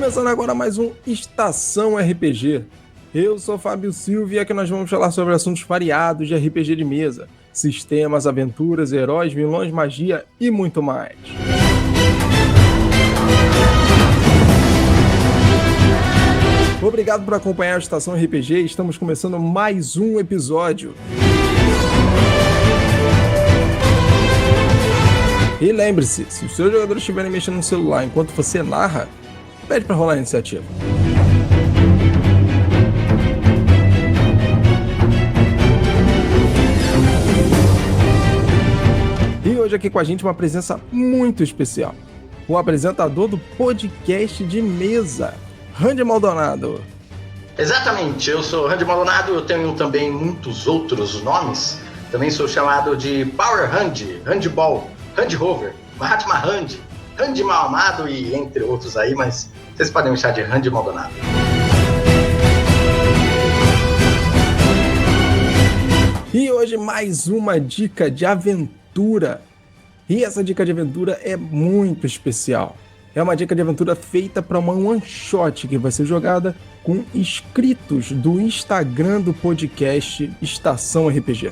Começando agora mais um Estação RPG. Eu sou Fábio Silva e aqui nós vamos falar sobre assuntos variados de RPG de mesa, sistemas, aventuras, heróis, vilões, magia e muito mais. Obrigado por acompanhar a Estação RPG, estamos começando mais um episódio. E lembre-se, se os seus jogadores estiverem mexendo no celular enquanto você narra, pede para rolar a iniciativa. E hoje aqui com a gente uma presença muito especial. O apresentador do podcast de mesa, Randy Maldonado. Exatamente, eu sou Randy Maldonado, eu tenho também muitos outros nomes. Também sou chamado de Power Randy, Handball, Randy Rover, Mahatma Randy, Randy Mal Amado e entre outros aí, mas vocês podem me chamar de Randy Maldonado. E hoje mais uma dica de aventura. E essa dica de aventura é muito especial. É uma dica de aventura feita para uma one shot que vai ser jogada com inscritos do Instagram do podcast Estação RPG.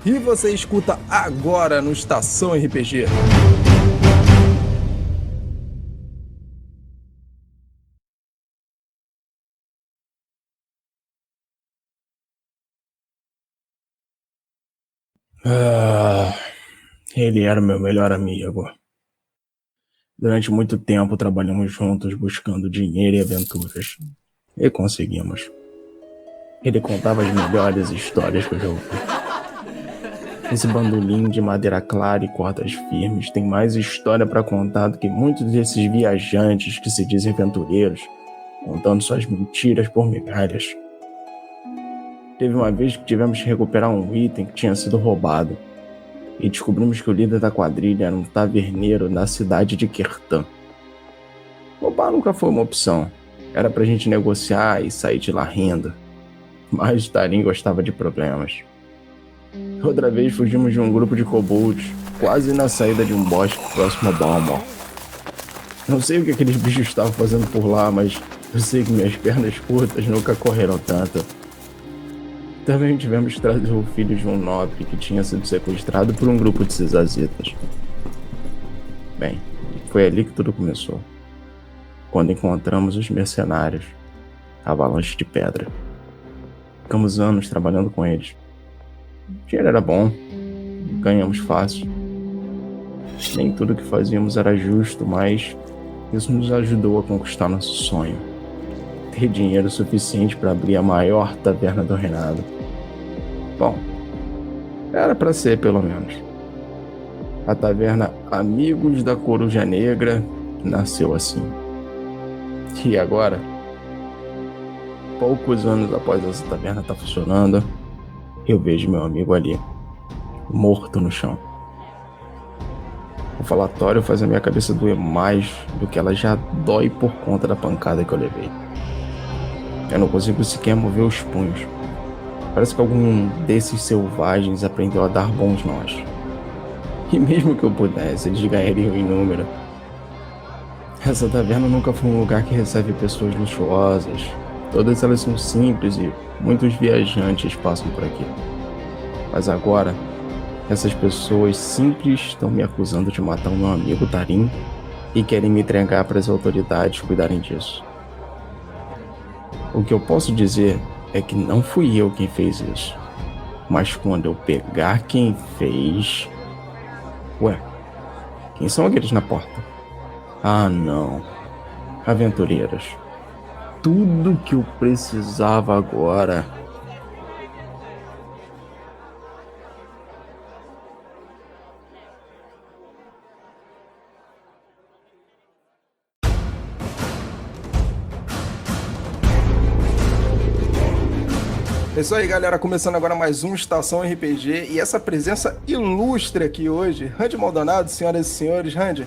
E você escuta agora no Estação RPG. Ele era meu melhor amigo. Durante muito tempo trabalhamos juntos buscando dinheiro e aventuras. E conseguimos. Ele contava as melhores histórias que eu já ouvi. Esse bandolim de madeira clara e cordas firmes tem mais história para contar do que muitos desses viajantes que se dizem aventureiros, contando suas mentiras por migalhas. Teve uma vez que tivemos que recuperar um item que tinha sido roubado, e descobrimos que o líder da quadrilha era um taverneiro da cidade de Kirtan. Roubar nunca foi uma opção, era pra gente negociar e sair de lá rindo, mas Tarim gostava de problemas. Outra vez fugimos de um grupo de kobolds, quase na saída de um bosque próximo a Balmor. Não sei o que aqueles bichos estavam fazendo por lá, mas eu sei que minhas pernas curtas nunca correram tanto. Também tivemos que trazer o filho de um nobre que tinha sido sequestrado por um grupo de cisazitas. Bem, foi ali que tudo começou. Quando encontramos os mercenários, a avalanche de pedra. Ficamos anos trabalhando com eles. O dinheiro era bom, ganhamos fácil. Nem tudo que fazíamos era justo, mas isso nos ajudou a conquistar nosso sonho. Ter dinheiro suficiente para abrir a maior taverna do reinado. Bom, era para ser pelo menos. A taverna Amigos da Coruja Negra nasceu assim. E agora, poucos anos após essa taverna estar funcionando, eu vejo meu amigo ali, morto no chão. O falatório faz a minha cabeça doer mais do que ela já dói por conta da pancada que eu levei. Eu não consigo sequer mover os punhos. Parece que algum desses selvagens aprendeu a dar bons nós. E mesmo que eu pudesse, eles ganhariam em número. Essa taverna nunca foi um lugar que recebe pessoas luxuosas. Todas elas são simples e muitos viajantes passam por aqui. Mas agora, essas pessoas simples estão me acusando de matar o meu amigo Tarim e querem me entregar para as autoridades cuidarem disso. O que eu posso dizer é que não fui eu quem fez isso. Mas quando eu pegar quem fez... Ué, quem são aqueles na porta? Ah, não. Aventureiras. Tudo que eu precisava agora. É isso aí, galera, começando agora mais um Estação RPG e essa presença ilustre aqui hoje, Randy Maldonado, senhoras e senhores. Randy,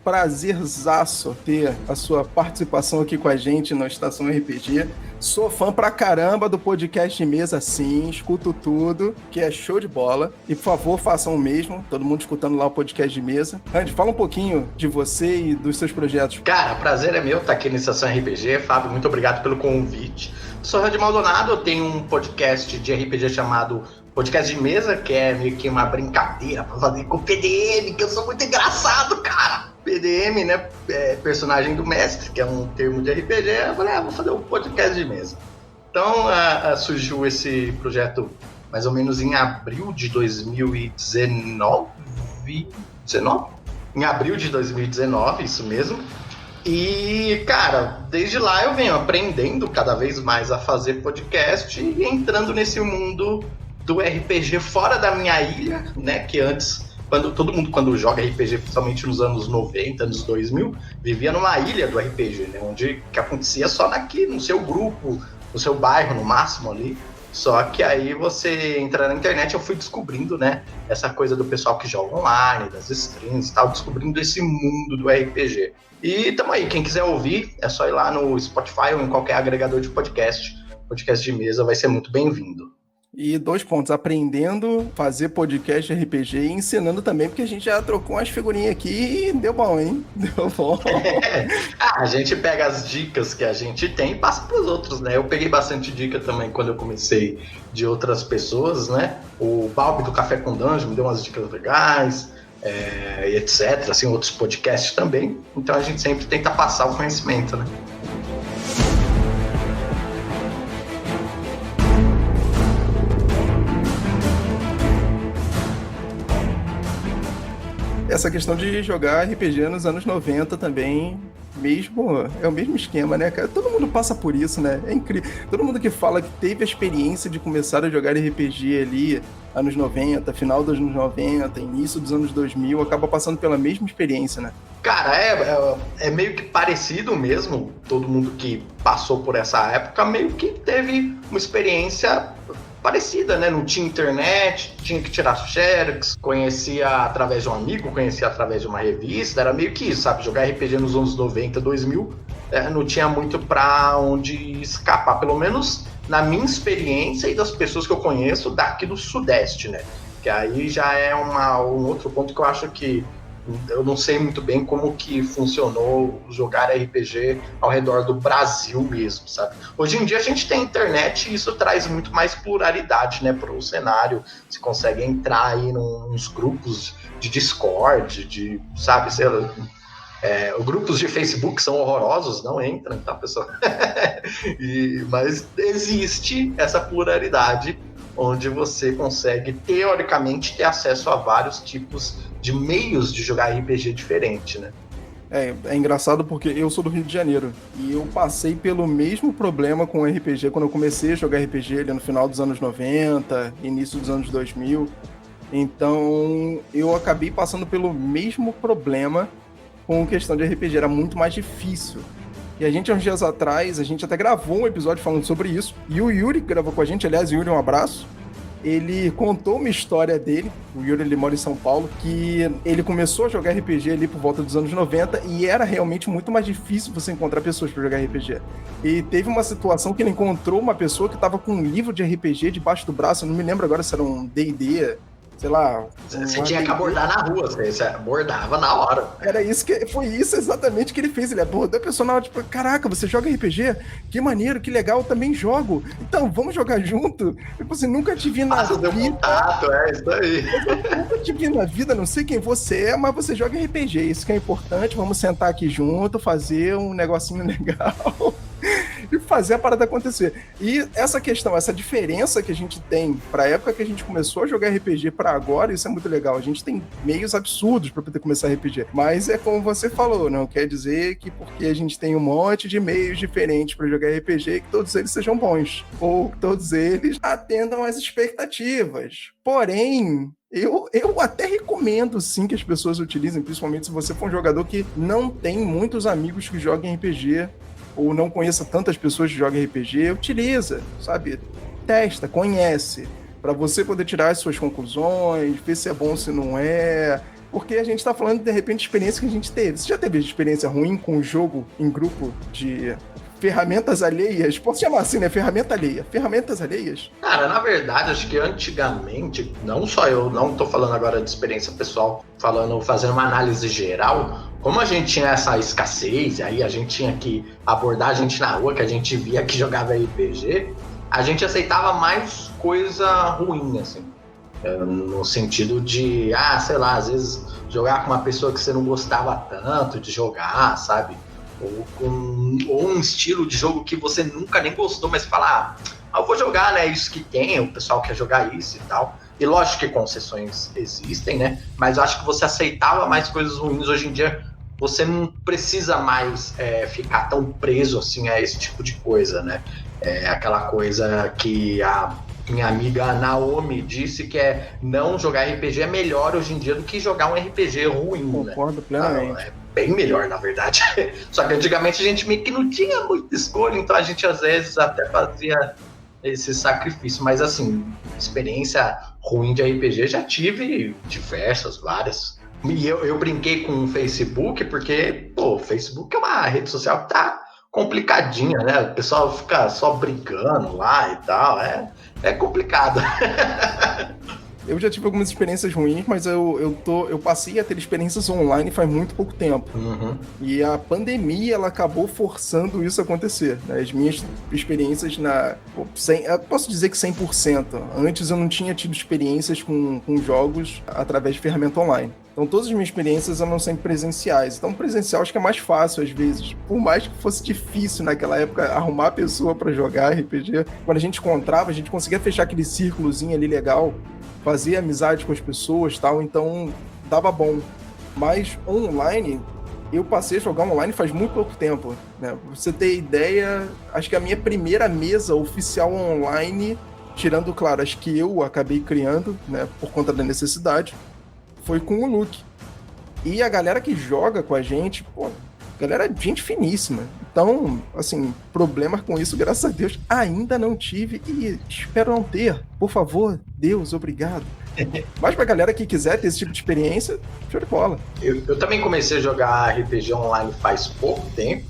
prazerzaço ter a sua participação aqui com a gente na Estação RPG. Sou fã pra caramba do podcast de mesa, sim, escuto tudo, que é show de bola. E, por favor, façam o mesmo, todo mundo escutando lá o podcast de mesa. Randy, fala um pouquinho de você e dos seus projetos. Cara, o prazer é meu estar aqui na Estação RPG. Fábio, muito obrigado pelo convite. Sou Randy Maldonado, eu tenho um podcast de RPG chamado Podcast de Mesa, que é meio que uma brincadeira pra fazer com o PDM, que eu sou muito engraçado, cara. PDM, né, é personagem do mestre, que é um termo de RPG. Eu falei, vou fazer um podcast de mesa. Então, surgiu esse projeto mais ou menos em abril de 2019. Em abril de 2019, isso mesmo. E, cara, desde lá eu venho aprendendo cada vez mais a fazer podcast e entrando nesse mundo do RPG fora da minha ilha, né, que antes... Todo mundo, quando joga RPG, principalmente nos anos 90, anos 2000, vivia numa ilha do RPG, né? Onde que acontecia só no seu grupo, no seu bairro, no máximo ali. Só que aí você entra na internet, eu fui descobrindo, né? Essa coisa do pessoal que joga online, das streams e tal, descobrindo esse mundo do RPG. E tamo aí, quem quiser ouvir, é só ir lá no Spotify ou em qualquer agregador de podcast. Podcast de mesa vai ser muito bem-vindo. E 2 pontos, aprendendo a fazer podcast RPG e ensinando também, porque a gente já trocou umas figurinhas aqui e deu bom, hein? Deu bom. A gente pega as dicas que a gente tem e passa para os outros, né? Eu peguei bastante dica também quando eu comecei de outras pessoas, né? O Balbi do Café com Dungeon me deu umas dicas legais, e etc. Assim, outros podcasts também. Então a gente sempre tenta passar o conhecimento, né? Essa questão de jogar RPG nos anos 90 também, é o mesmo esquema, né, cara? Todo mundo passa por isso, né? É incrível. Todo mundo que fala que teve a experiência de começar a jogar RPG ali, anos 90, final dos anos 90, início dos anos 2000, acaba passando pela mesma experiência, né? Cara, é meio que parecido mesmo. Todo mundo que passou por essa época meio que teve uma experiência parecida, né? Não tinha internet, tinha que tirar xerox, conhecia através de um amigo, conhecia através de uma revista, era meio que isso, sabe? Jogar RPG nos anos 90, 2000, não tinha muito pra onde escapar, pelo menos na minha experiência e das pessoas que eu conheço daqui do Sudeste, né? Que aí já é um outro ponto que eu acho que eu não sei muito bem como que funcionou jogar RPG ao redor do Brasil mesmo, sabe? Hoje em dia a gente tem internet e isso traz muito mais pluralidade, né, para o cenário. Você consegue entrar aí nos grupos de Discord, sabe, sei lá, os grupos de Facebook são horrorosos, não entram, tá, pessoal? Mas existe essa pluralidade onde você consegue, teoricamente, ter acesso a vários tipos de meios de jogar RPG diferente, né? É engraçado porque eu sou do Rio de Janeiro e eu passei pelo mesmo problema com RPG quando eu comecei a jogar RPG ali no final dos anos 90, início dos anos 2000. Então, eu acabei passando pelo mesmo problema com questão de RPG, era muito mais difícil. E a gente, uns dias atrás, a gente até gravou um episódio falando sobre isso. E o Yuri gravou com a gente, aliás, Yuri, um abraço. Ele contou uma história dele, o Yuri, ele mora em São Paulo, que ele começou a jogar RPG ali por volta dos anos 90 e era realmente muito mais difícil você encontrar pessoas para jogar RPG. E teve uma situação que ele encontrou uma pessoa que estava com um livro de RPG debaixo do braço, eu não me lembro agora se era um D&D, sei lá... Você tinha que abordar na rua, você abordava na hora. Foi isso exatamente que ele fez. Ele abordou a pessoa na hora, tipo, caraca, você joga RPG? Que maneiro, que legal, eu também jogo. Então, vamos jogar junto? Tipo assim, nunca te vi na vida. Contato, isso aí. Eu nunca te vi na vida, não sei quem você é, mas você joga RPG, isso que é importante, vamos sentar aqui junto, fazer um negocinho legal. E fazer a parada acontecer. E essa questão, essa diferença que a gente tem pra época que a gente começou a jogar RPG pra agora, isso é muito legal. A gente tem meios absurdos pra poder começar RPG. Mas é como você falou, não quer dizer que porque a gente tem um monte de meios diferentes pra jogar RPG, que todos eles sejam bons. Ou que todos eles atendam às expectativas. Porém, eu até recomendo, sim, que as pessoas utilizem, principalmente se você for um jogador que não tem muitos amigos que joguem RPG, ou não conheça tantas pessoas que jogam RPG, utiliza, sabe? Testa, conhece, para você poder tirar as suas conclusões, ver se é bom, se não é. Porque a gente tá falando, de repente, de experiência que a gente teve. Você já teve experiência ruim com o jogo em grupo de ferramentas alheias? Posso chamar assim, né? Ferramenta alheia. Ferramentas alheias? Cara, na verdade, acho que antigamente, não só eu, não tô falando agora de experiência pessoal, fazendo uma análise geral, como a gente tinha essa escassez, aí a gente tinha que abordar a gente na rua, que a gente via que jogava RPG, a gente aceitava mais coisa ruim, assim. No sentido de, sei lá, às vezes jogar com uma pessoa que você não gostava tanto de jogar, sabe? Ou um estilo de jogo que você nunca nem gostou, mas fala, eu vou jogar, né? Isso que tem, o pessoal quer jogar isso e tal. E lógico que concessões existem, né? Mas eu acho que você aceitava mais coisas ruins. Hoje em dia, você não precisa mais ficar tão preso assim a esse tipo de coisa, né? Aquela coisa que a minha amiga Naomi disse que não jogar RPG é melhor hoje em dia do que jogar um RPG ruim, Concordo plenamente. É bem melhor, na verdade. Só que antigamente a gente meio que não tinha muita escolha, então a gente às vezes até fazia esse sacrifício. Mas assim, experiência ruim de RPG já tive diversas, várias. E eu brinquei com o Facebook porque, o Facebook é uma rede social que tá complicadinha, né? O pessoal fica só brincando lá e tal. É complicado. Eu já tive algumas experiências ruins, mas eu passei a ter experiências online faz muito pouco tempo. Uhum. E a pandemia, ela acabou forçando isso a acontecer. Né? As minhas experiências eu posso dizer que 100%. Antes eu não tinha tido experiências com jogos através de ferramenta online. Então todas as minhas experiências eram sempre presenciais. Então presencial acho que é mais fácil às vezes. Por mais que fosse difícil naquela época arrumar a pessoa para jogar RPG, quando a gente encontrava, a gente conseguia fechar aquele círculozinho ali legal, fazer amizade com as pessoas e tal, então dava bom. Mas online, eu passei a jogar online faz muito pouco tempo, né? Pra você ter ideia, acho que a minha primeira mesa oficial online, tirando, claro, acho que eu acabei criando, né, por conta da necessidade, foi com o Luke. E a galera que joga com a gente, galera é gente finíssima. Então, assim, problema com isso, graças a Deus, ainda não tive e espero não ter. Por favor, Deus, obrigado. Mas pra galera que quiser ter esse tipo de experiência, show de bola. Eu também comecei a jogar RPG online faz pouco tempo,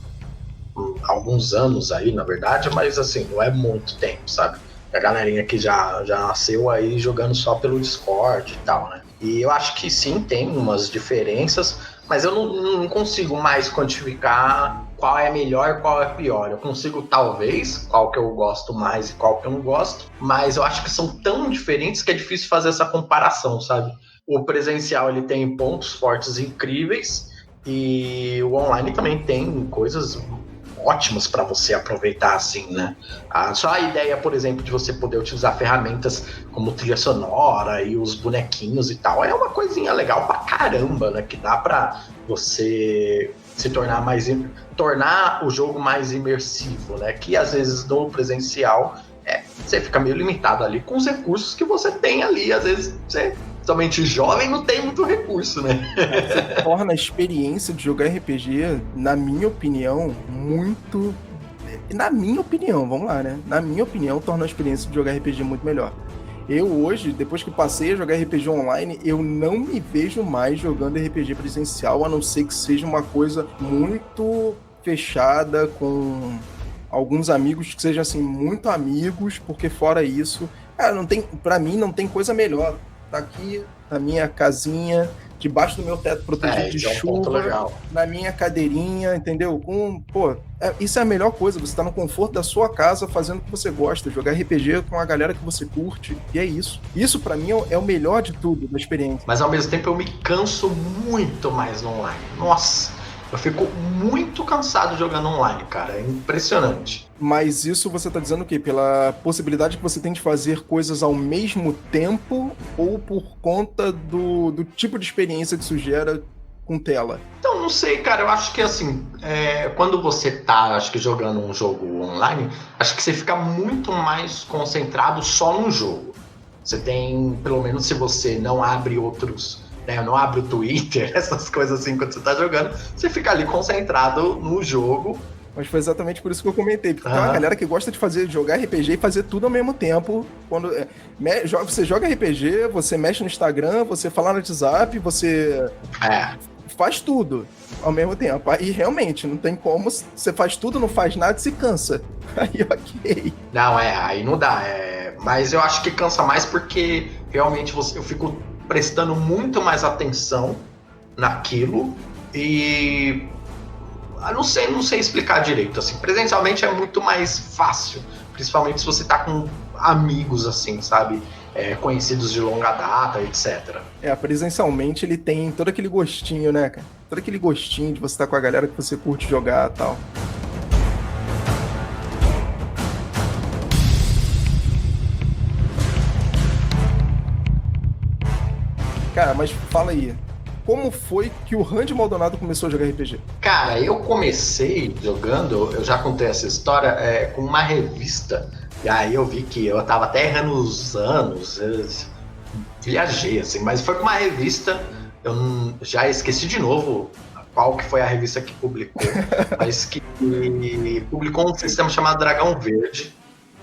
alguns anos aí, na verdade, mas assim, não é muito tempo, sabe? A galerinha que já nasceu aí jogando só pelo Discord e tal, né? E eu acho que sim, tem umas diferenças, mas eu não consigo mais quantificar qual é melhor e qual é pior. Eu consigo, talvez, qual que eu gosto mais e qual que eu não gosto, mas eu acho que são tão diferentes que é difícil fazer essa comparação, sabe? O presencial, ele tem pontos fortes incríveis e o online também tem coisas ótimas para você aproveitar, assim, né? Só a ideia, por exemplo, de você poder utilizar ferramentas como trilha sonora e os bonequinhos e tal, é uma coisinha legal pra caramba, né? Que dá pra você se tornar o jogo mais imersivo, né? Que às vezes no presencial você fica meio limitado ali com os recursos que você tem ali, às vezes você, somente jovem, não tem muito recurso, né? Você torna a experiência de jogar RPG, na minha opinião, muito... Na minha opinião, vamos lá, né? Na minha opinião, torna a experiência de jogar RPG muito melhor. Eu hoje, depois que passei a jogar RPG online, eu não me vejo mais jogando RPG presencial, a não ser que seja uma coisa muito fechada, com alguns amigos que sejam, assim, muito amigos, porque fora isso, pra mim não tem coisa melhor. Tá aqui na minha casinha, debaixo do meu teto protegido de chuva, na minha cadeirinha, entendeu? Isso é a melhor coisa, você tá no conforto da sua casa fazendo o que você gosta, jogar RPG com a galera que você curte, e é isso. Isso pra mim é o melhor de tudo, da experiência. Mas ao mesmo tempo eu me canso muito mais no online. Nossa, eu fico muito cansado jogando online, cara, é impressionante. Mas isso você tá dizendo o quê? Pela possibilidade que você tem de fazer coisas ao mesmo tempo ou por conta do tipo de experiência que isso gera com tela? Então, não sei, cara, eu acho que assim, quando você tá, acho que jogando um jogo online, acho que você fica muito mais concentrado só no jogo. Você tem, pelo menos se você não abre outros... não abre o Twitter, essas coisas assim, quando você tá jogando, você fica ali concentrado no jogo Mas foi exatamente por isso que eu comentei. Porque tem uma galera que gosta de jogar RPG e fazer tudo ao mesmo tempo. Quando você joga RPG, você mexe no Instagram, você fala no WhatsApp, você faz tudo ao mesmo tempo. Aí realmente, não tem como. Você faz tudo, não faz nada e se cansa. Aí ok. Não, aí não dá. Mas eu acho que cansa mais porque realmente eu fico prestando muito mais atenção naquilo e não sei explicar direito, assim, presencialmente é muito mais fácil, principalmente se você tá com amigos, assim, sabe, conhecidos de longa data, etc. Presencialmente ele tem todo aquele gostinho, né, cara? Todo aquele gostinho de você estar com a galera que você curte jogar e tal. Cara, mas fala aí, como foi que o Randy Maldonado começou a jogar RPG? Cara, eu comecei jogando, eu já contei essa história, com uma revista, e aí eu vi que eu tava até errando os anos, viajei, assim, mas foi com uma revista, eu já esqueci de novo qual que foi a revista que publicou, mas que publicou um sistema chamado Dragão Verde,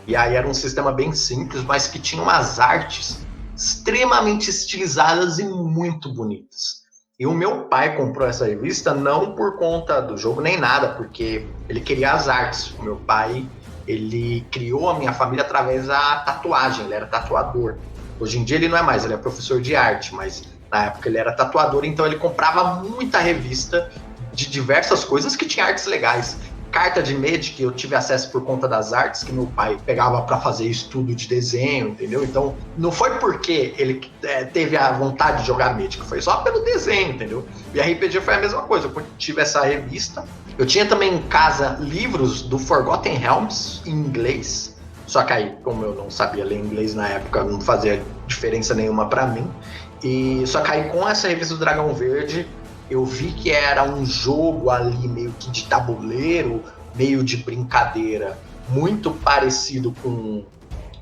e aí era um sistema bem simples, mas que tinha umas artes extremamente estilizadas e muito bonitas. E o meu pai comprou essa revista não por conta do jogo nem nada, porque ele queria as artes. O meu pai, ele criou a minha família através da tatuagem, ele era tatuador. Hoje em dia ele não é mais, ele é professor de arte, mas na época ele era tatuador, então ele comprava muita revista de diversas coisas que tinha artes legais. Carta de Magic, eu tive acesso por conta das artes que meu pai pegava para fazer estudo de desenho, entendeu? Então, não foi porque ele teve a vontade de jogar Magic, foi só pelo desenho, entendeu? E a RPG foi a mesma coisa, eu tive essa revista. Eu tinha também em casa livros do Forgotten Realms em inglês, só que aí, como eu não sabia ler inglês na época, não fazia diferença nenhuma para mim. E só que aí, com essa revista do Dragão Verde, eu vi que era um jogo ali meio que de tabuleiro, meio de brincadeira, muito parecido com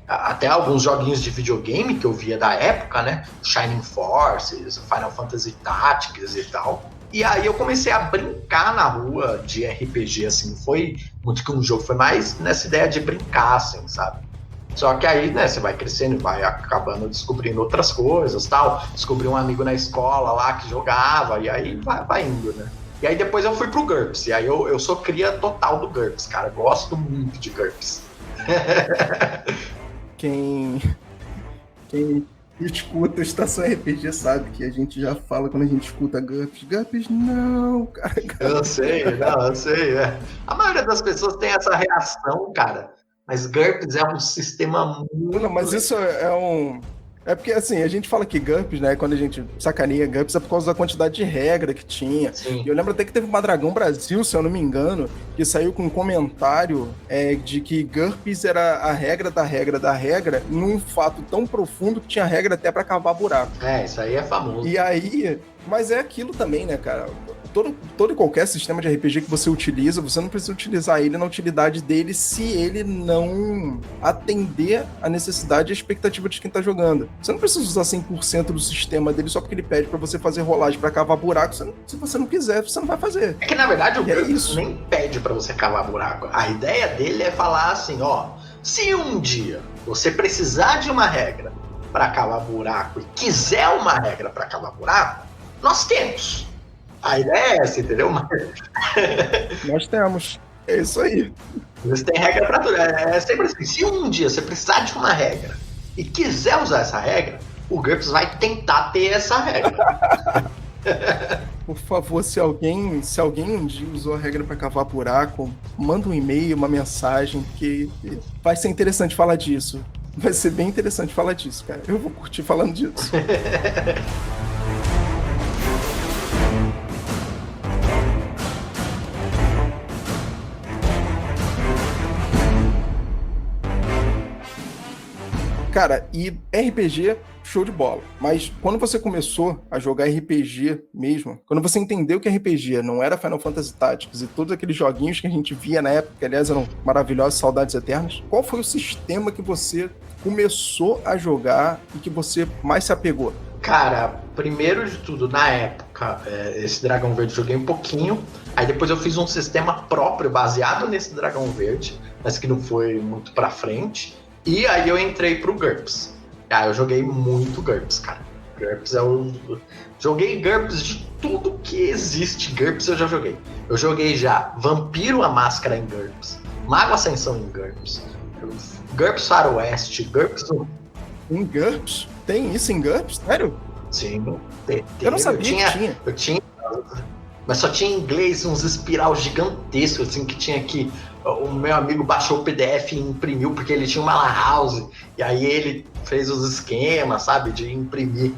até alguns joguinhos de videogame que eu via da época, né? Shining Forces, Final Fantasy Tactics e tal. E aí eu comecei a brincar na rua de RPG, assim, foi muito que um jogo, foi mais nessa ideia de brincar, assim, sabe? Só que aí, né, você vai crescendo e vai acabando descobrindo outras coisas, tal. Descobri um amigo na escola lá que jogava, e aí vai indo, né? E aí depois eu fui pro GURPS, e aí eu sou cria total do GURPS, cara. Gosto muito de GURPS. Quem escuta Estação RPG sabe que a gente já fala quando a gente escuta GURPS. GURPS não, cara. Eu sei. A maioria das pessoas tem essa reação, cara. Mas GURPS é um sistema muito... Não, mas isso é porque, assim, a gente fala que GURPS, né, quando a gente sacaneia GURPS, é por causa da quantidade de regra que tinha. Sim. E eu lembro até que teve uma Dragão Brasil, se eu não me engano, que saiu com um comentário de que GURPS era a regra da regra da regra, num fato tão profundo que tinha regra até pra cavar buraco. Isso aí é famoso. E aí... Mas é aquilo também, né, cara? Todo e qualquer sistema de RPG que você utiliza, você não precisa utilizar ele na utilidade dele se ele não atender a necessidade e a expectativa de quem tá jogando. Você não precisa usar 100% do sistema dele só porque ele pede pra você fazer rolagem pra cavar buraco. Se você não quiser, você não vai fazer. É que, na verdade, o GURPS nem pede pra você cavar buraco. A ideia dele é falar assim, ó, se um dia você precisar de uma regra pra cavar buraco e quiser uma regra pra cavar buraco, nós temos. A ideia é essa, entendeu? Nós temos. É isso aí. Você tem regra pra tudo. É sempre assim. Se um dia você precisar de uma regra e quiser usar essa regra, o GURPS vai tentar ter essa regra. Por favor, se alguém um dia usou a regra pra cavar buraco, manda um e-mail, uma mensagem, que vai ser interessante falar disso. Vai ser bem interessante falar disso, cara. Eu vou curtir falando disso. Cara, e RPG, show de bola. Mas quando você começou a jogar RPG mesmo, quando você entendeu que RPG não era Final Fantasy Tactics e todos aqueles joguinhos que a gente via na época, que aliás eram maravilhosos, saudades eternas, qual foi o sistema que você começou a jogar e que você mais se apegou? Cara, primeiro de tudo, na época, esse Dragão Verde eu joguei um pouquinho. Aí depois eu fiz um sistema próprio baseado nesse Dragão Verde, mas que não foi muito pra frente. E aí eu entrei pro GURPS. Aí eu joguei muito GURPS, cara. GURPS é o... Joguei GURPS de tudo que existe. GURPS eu já joguei. Eu joguei já Vampiro a Máscara em GURPS, Mago Ascensão em GURPS, GURPS Faroeste, GURPS... Em GURPS? Tem isso em GURPS? Sério? Sim. Eu não sabia que tinha. Eu tinha... Mas só tinha em inglês uns espiral gigantescos, assim, que tinha que... O meu amigo baixou o PDF e imprimiu, porque ele tinha uma lan house, e aí ele fez os esquemas, sabe, de imprimir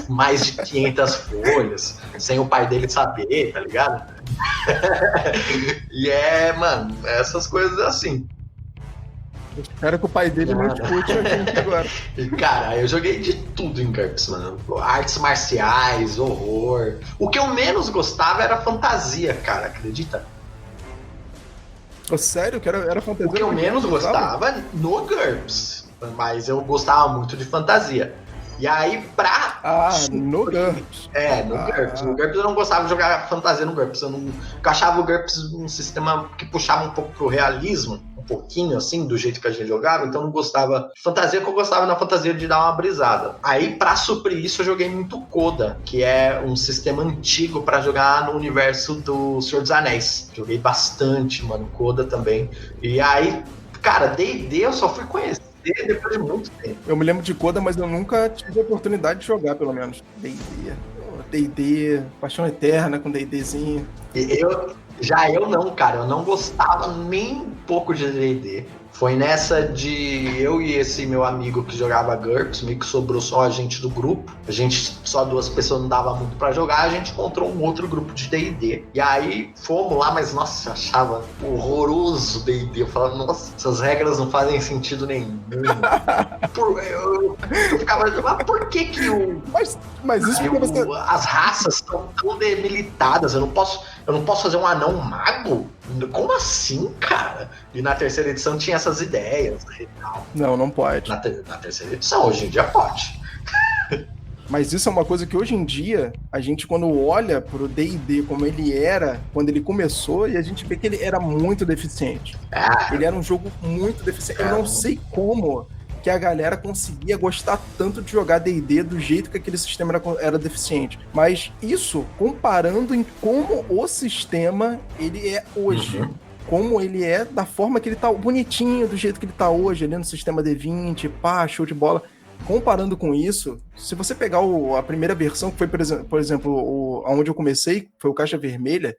mais de 500 folhas, sem o pai dele saber, tá ligado? E mano, essas coisas assim. Eu espero que o pai dele não escute a gente agora. E, cara, eu joguei de tudo em GURPS, mano. Artes marciais, horror. O que eu menos gostava era fantasia, cara, acredita? Sério? Que era fantasia? O que eu menos gostava no GURPS, mas eu gostava muito de fantasia. E aí, no GURPS. No GURPS. No GURPS eu não gostava de jogar fantasia no GURPS. Eu achava o GURPS um sistema que puxava um pouco pro realismo, um pouquinho assim, do jeito que a gente jogava, então eu não gostava de fantasia, que eu gostava na fantasia de dar uma brisada. Aí, pra suprir isso, eu joguei muito Coda, que é um sistema antigo pra jogar no universo do Senhor dos Anéis. Joguei bastante, mano, Coda também. E aí, cara, D&D eu só fui conhecer depois de muito tempo. Eu me lembro de Coda, mas eu nunca tive a oportunidade de jogar, pelo menos. D&D, Paixão Eterna com D&Dzinho. Eu não, cara, eu não gostava nem um pouco de D&D. Foi nessa de eu e esse meu amigo que jogava GURPS, meio que sobrou só a gente do grupo. A gente, só 2 pessoas não dava muito pra jogar, a gente encontrou um outro grupo de D&D. E aí fomos lá, mas nossa, eu achava horroroso D&D. Eu falava, nossa, essas regras não fazem sentido nenhum. Eu ficava, mas por que o... Mas isso porque você... As raças estão tão debilitadas, eu não posso fazer um anão mago? Como assim, cara? E na terceira edição tinha essas ideias e tal. Não pode. Na terceira edição, hoje em dia pode. Mas isso é uma coisa que hoje em dia, a gente quando olha pro D&D como ele era, quando ele começou, e a gente vê que ele era muito deficiente. Ele era um jogo muito deficiente. Eu não sei como que a galera conseguia gostar tanto de jogar D&D do jeito que aquele sistema era deficiente. Mas isso comparando em como o sistema ele é hoje. Uhum. Como ele é, da forma que ele tá bonitinho, do jeito que ele tá hoje, ali no sistema D20, show de bola. Comparando com isso, se você pegar a primeira versão, que foi, por exemplo, onde eu comecei, foi o Caixa Vermelha,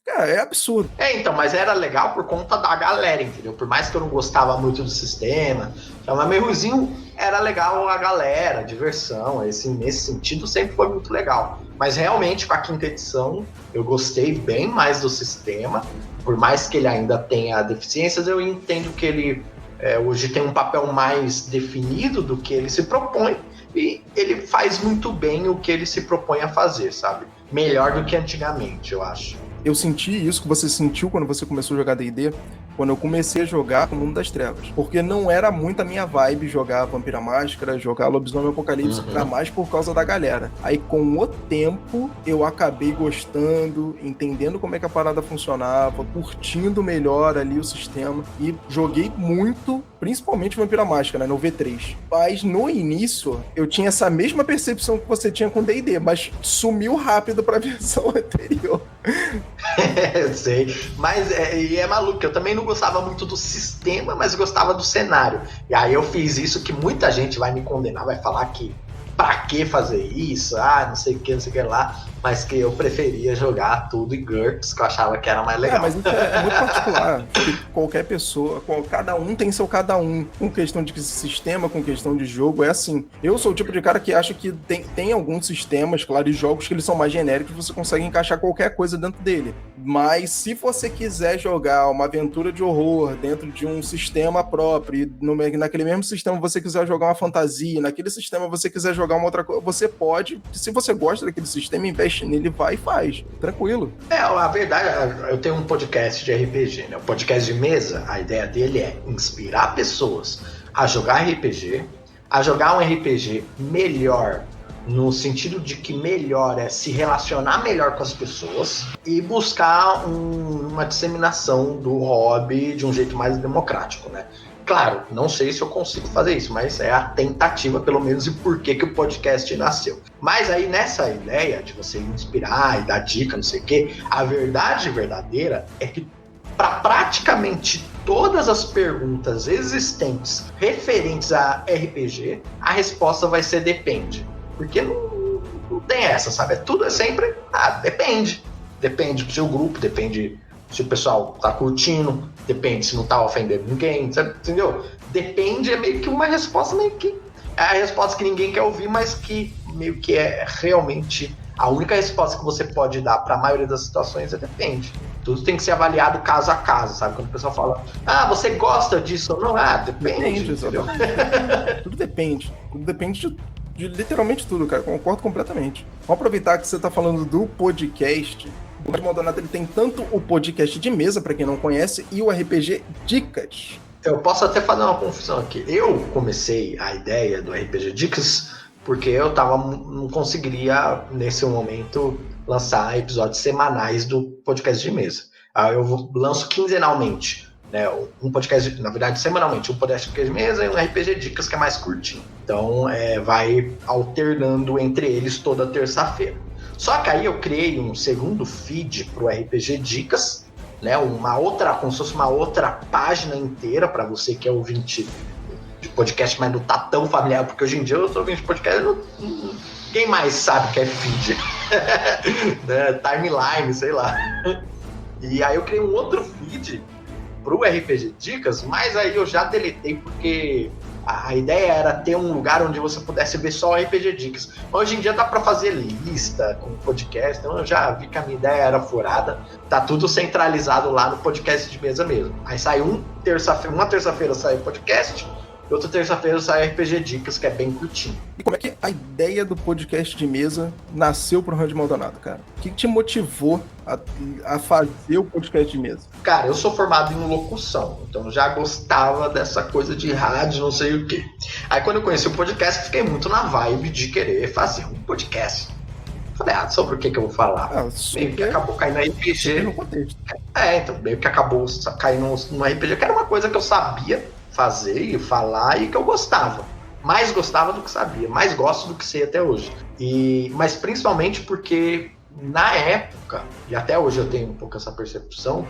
cara, é absurdo. Então, mas era legal por conta da galera, entendeu? Por mais que eu não gostava muito do sistema, mas meio ruizinho, era legal a galera, a diversão, assim, nesse sentido sempre foi muito legal. Mas realmente, com a 5ª edição, eu gostei bem mais do sistema, por mais que ele ainda tenha deficiências, eu entendo que ele hoje tem um papel mais definido do que ele se propõe, e ele faz muito bem o que ele se propõe a fazer, sabe? Melhor do que antigamente, eu acho. Eu senti isso que você sentiu quando você começou a jogar D&D, quando eu comecei a jogar com o Mundo das Trevas. Porque não era muito a minha vibe jogar Vampira Máscara, jogar Lobisomem Apocalipse, era mais por causa da galera. Aí, com o tempo, eu acabei gostando, entendendo como é que a parada funcionava, curtindo melhor ali o sistema, e joguei muito, principalmente Vampira Máscara, no V3. Mas, no início, eu tinha essa mesma percepção que você tinha com D&D, mas sumiu rápido pra versão anterior. Eu sei, mas é maluco, eu também não gostava muito do sistema, mas gostava do cenário. E aí eu fiz isso que muita gente vai me condenar, vai falar que pra que fazer isso, não sei o que lá, mas que eu preferia jogar tudo em GURPS, que eu achava que era mais legal. Mas isso é muito particular, porque qualquer pessoa, cada um tem seu cada um, com questão de sistema, com questão de jogo, é assim. Eu sou o tipo de cara que acha que tem alguns sistemas, claro, e jogos que eles são mais genéricos, você consegue encaixar qualquer coisa dentro dele. Mas se você quiser jogar uma aventura de horror dentro de um sistema próprio, e naquele mesmo sistema você quiser jogar uma fantasia, naquele sistema você quiser jogar uma outra coisa, você pode, se você gosta daquele sistema, investe nele, vai e faz, tranquilo. A verdade, eu tenho um podcast de RPG, né? O podcast de mesa, a ideia dele é inspirar pessoas a jogar RPG, a jogar um RPG melhor no sentido de que melhor é se relacionar melhor com as pessoas e buscar uma disseminação do hobby de um jeito mais democrático, né? Claro, não sei se eu consigo fazer isso, mas é a tentativa, pelo menos, e por que o podcast nasceu. Mas aí, nessa ideia de você inspirar e dar dica, não sei o quê, a verdade verdadeira é que para praticamente todas as perguntas existentes referentes a RPG, a resposta vai ser depende. Porque não tem essa, sabe? Tudo é sempre, depende. Depende do seu grupo, depende se o pessoal tá curtindo, depende se não tá ofendendo ninguém, sabe? Entendeu? Depende é meio que uma resposta, meio que é a resposta que ninguém quer ouvir, mas que meio que é realmente a única resposta que você pode dar para a maioria das situações é depende. Tudo tem que ser avaliado caso a caso, sabe? Quando o pessoal fala, você gosta disso ou não? Depende. Tudo depende. Tudo depende de literalmente tudo, cara. Concordo completamente. Vamos aproveitar que você tá falando do podcast. O Red Maldonado, ele tem tanto o podcast de mesa, para quem não conhece, e o RPG Dicas. Eu posso até fazer uma confusão aqui. Eu comecei a ideia do RPG Dicas porque eu não conseguiria, nesse momento, lançar episódios semanais do podcast de mesa. Eu lanço quinzenalmente, né? Um podcast, na verdade, semanalmente, um podcast de mesa e um RPG Dicas que é mais curtinho. Então, vai alternando entre eles toda terça-feira. Só que aí eu criei um segundo feed pro RPG Dicas, né? Como se fosse uma outra página inteira para você que é ouvinte de podcast, mas não tá tão familiar, porque hoje em dia eu sou ouvinte de podcast, ninguém mais sabe que é feed, né? Timeline, sei lá. E aí eu criei um outro feed pro RPG Dicas, mas aí eu já deletei porque a ideia era ter um lugar onde você pudesse ver só RPG Dicas. Hoje em dia dá para fazer lista com podcast, então eu já vi que a minha ideia era furada. Tá tudo centralizado lá no podcast de mesa mesmo. Aí sai uma terça-feira sai o podcast, e outra terça-feira sai RPG Dicas, que é bem curtinho. E como é que a ideia do podcast de mesa nasceu pro Red Maldonado, cara? O que te motivou a fazer o podcast de mesa? Cara, eu sou formado em locução, então eu já gostava dessa coisa de rádio, não sei o quê. Aí quando eu conheci o podcast, fiquei muito na vibe de querer fazer um podcast. Falei, sobre o que eu vou falar? Meio que acabou caindo no RPG. No contexto. Então, meio que acabou caindo no RPG, que era uma coisa que eu sabia fazer e falar e que eu gostava. Mais gostava do que sabia, mais gosto do que sei até hoje. Mas principalmente porque na época, e até hoje eu tenho um pouco essa percepção,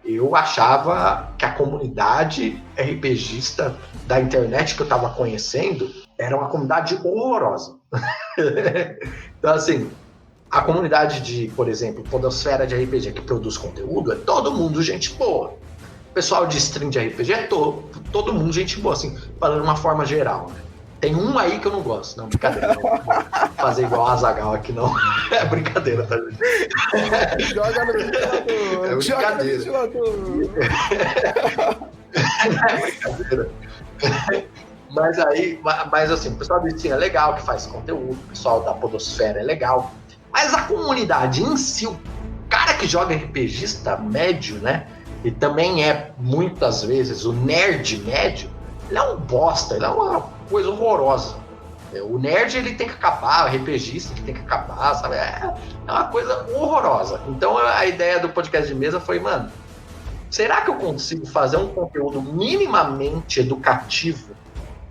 eu achava que a comunidade RPGista da internet que eu estava conhecendo era uma comunidade horrorosa. Então assim, a comunidade de, por exemplo, podosfera de RPG que produz conteúdo é todo mundo gente boa. Pessoal de stream de RPG é todo mundo gente boa, assim, falando de uma forma geral, né? Tem um aí que eu não gosto, não, brincadeira. Não vou fazer igual a Azaghal aqui, não. É brincadeira, tá, gente? Joga no ventilador. É brincadeira. É brincadeira. Mas assim, o pessoal do stream é legal, que faz conteúdo, o pessoal da podosfera é legal. Mas a comunidade em si, o cara que joga RPGista médio, né? E também é, muitas vezes, o nerd médio, ele é um bosta, ele é uma coisa horrorosa. O nerd, ele tem que acabar, o RPGista que tem que acabar, sabe? É uma coisa horrorosa. Então, a ideia do podcast de mesa foi, mano, será que eu consigo fazer um conteúdo minimamente educativo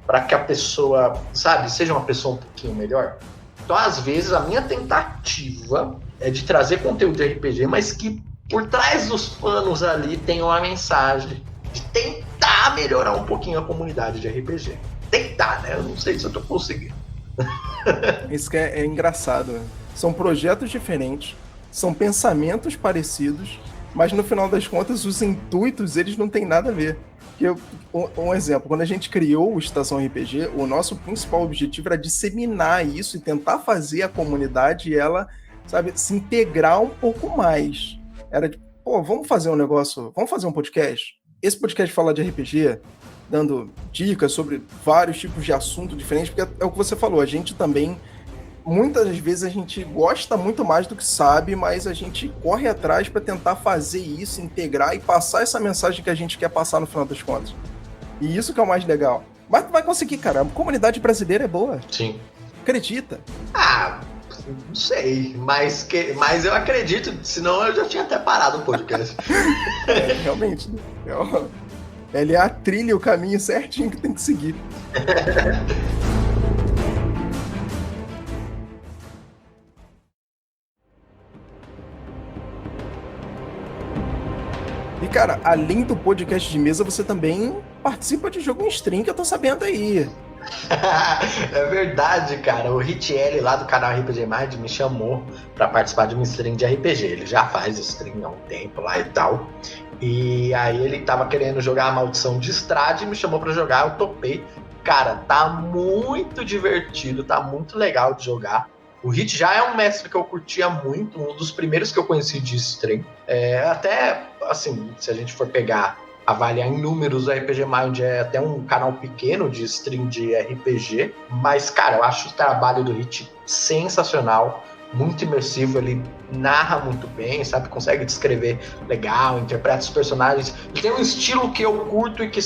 para que a pessoa, sabe, seja uma pessoa um pouquinho melhor? Então, às vezes, a minha tentativa é de trazer conteúdo de RPG, mas que por trás dos panos ali tem uma mensagem de tentar melhorar um pouquinho a comunidade de RPG. Tentar, né? Eu não sei se eu tô conseguindo. Isso que é engraçado. São projetos diferentes, são pensamentos parecidos, mas no final das contas os intuitos, eles não têm nada a ver. Um exemplo, quando a gente criou o Estação RPG, o nosso principal objetivo era disseminar isso e tentar fazer a comunidade, ela, sabe, se integrar um pouco mais. Era de, vamos fazer um negócio, vamos fazer um podcast? Esse podcast fala de RPG, dando dicas sobre vários tipos de assuntos diferentes, porque é o que você falou, a gente também, muitas vezes a gente gosta muito mais do que sabe, mas a gente corre atrás para tentar fazer isso, integrar e passar essa mensagem que a gente quer passar no final das contas. E isso que é o mais legal. Mas tu vai conseguir, cara, a comunidade brasileira é boa. Sim. Acredita? Ah, não sei, mas eu acredito, senão eu já tinha até parado o podcast. Realmente, né? Ele é a trilha, o caminho certinho que tem que seguir. E, cara, além do podcast de mesa, você também participa de jogo em stream, que eu tô sabendo aí. É verdade, cara. O Richelli lá do canal RPG Mind me chamou pra participar de uma stream de RPG. Ele já faz stream há um tempo lá e tal. E aí ele tava querendo jogar a Maldição de Strahd e me chamou pra jogar, eu topei. Cara, tá muito divertido, tá muito legal de jogar. O Hit já é um mestre que eu curtia muito, um dos primeiros que eu conheci de stream. Até, assim, se a gente for avaliar em números, o RPG Mind é até um canal pequeno de stream de RPG, mas, cara, eu acho o trabalho do Hit sensacional, muito imersivo, ele narra muito bem, sabe? Consegue descrever legal, interpreta os personagens. Ele tem um estilo que eu curto e que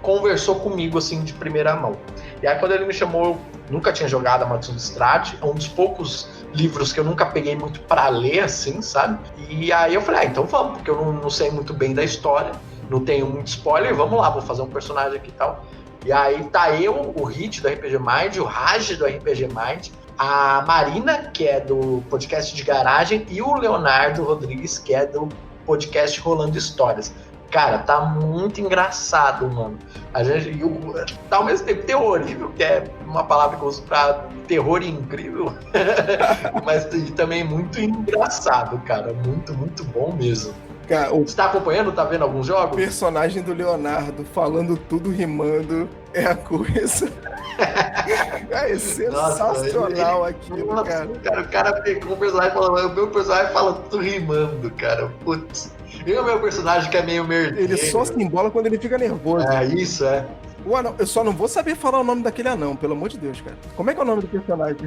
conversou comigo, assim, de primeira mão. E aí, quando ele me chamou, eu nunca tinha jogado a Maldição de Strahd, é um dos poucos livros que eu nunca peguei muito pra ler, assim, sabe? E aí eu falei, então vamos, porque eu não sei muito bem da história, não tenho muito spoiler, vamos lá, vou fazer um personagem aqui e tal. E aí tá eu, o Hit do RPG Mind, o Raj do RPG Mind, a Marina, que é do podcast de garagem, e o Leonardo Rodrigues, que é do podcast Rolando Histórias. Cara, tá muito engraçado, mano. A gente, tá ao mesmo tempo terrorível, que é uma palavra que eu uso pra terror incrível, mas também muito engraçado, cara. Muito, muito bom mesmo. Cara, você tá acompanhando? Tá vendo alguns jogos? O personagem do Leonardo falando tudo rimando é a coisa. É sensacional aquilo, nossa, cara. O cara pegou um personagem e falou, o meu personagem fala tudo rimando, cara. Putz. E o meu personagem que é meio merdeiro. Ele só se embola quando ele fica nervoso. É, isso, é. O anão, eu só não vou saber falar o nome daquele anão, pelo amor de Deus, cara. Como é que é o nome do personagem?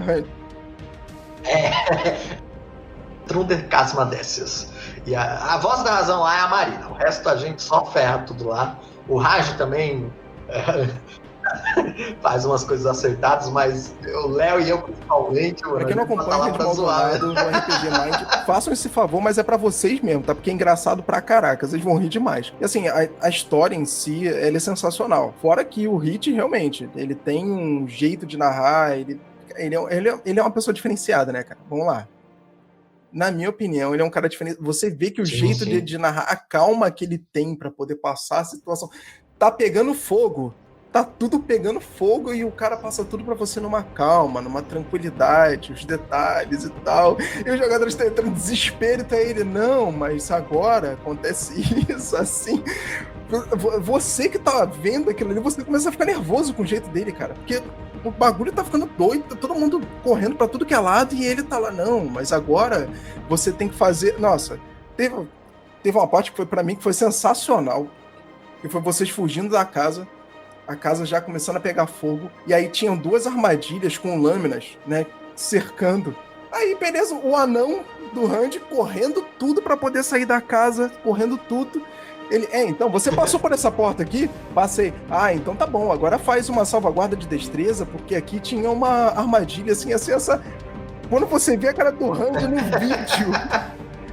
Trunder Casmadécias. E a voz da razão lá é a Marina. O resto a gente só ferra tudo lá. O Raj também faz umas coisas acertadas, mas o Léo e eu principalmente... Pra quem não acompanha o Rede Maldonado no RPG Mind, façam esse favor, mas é pra vocês mesmo, tá? Porque é engraçado pra caraca, vocês vão rir demais. E assim, a história em si, ela é sensacional. Fora que o Hit, realmente, ele tem um jeito de narrar, ele é uma pessoa diferenciada, né, cara? Vamos lá. Na minha opinião, ele é um cara diferente. Você vê que o jeito de narrar, a calma que ele tem pra poder passar a situação, tá pegando fogo. Tá tudo pegando fogo e o cara passa tudo pra você numa calma, numa tranquilidade, os detalhes e tal. E os jogadores estão entrando em desespero e tá ele, não, mas agora acontece isso, assim. Você que tá vendo aquilo ali, você começa a ficar nervoso com o jeito dele, cara. Porque o bagulho tá ficando doido, tá todo mundo correndo pra tudo que é lado e ele tá lá, não, mas agora você tem que fazer... Nossa, teve uma parte que foi pra mim que foi sensacional, que foi vocês fugindo da casa, a casa já começando a pegar fogo, e aí tinham 2 armadilhas com lâminas, né, cercando. Aí, beleza, o anão do Randy correndo tudo pra poder sair da casa, correndo tudo. Ele, então, você passou por essa porta aqui? Passei. Ah, então tá bom, agora faz uma salvaguarda de destreza, porque aqui tinha uma armadilha, assim, essa... Quando você vê a cara do Randy no vídeo,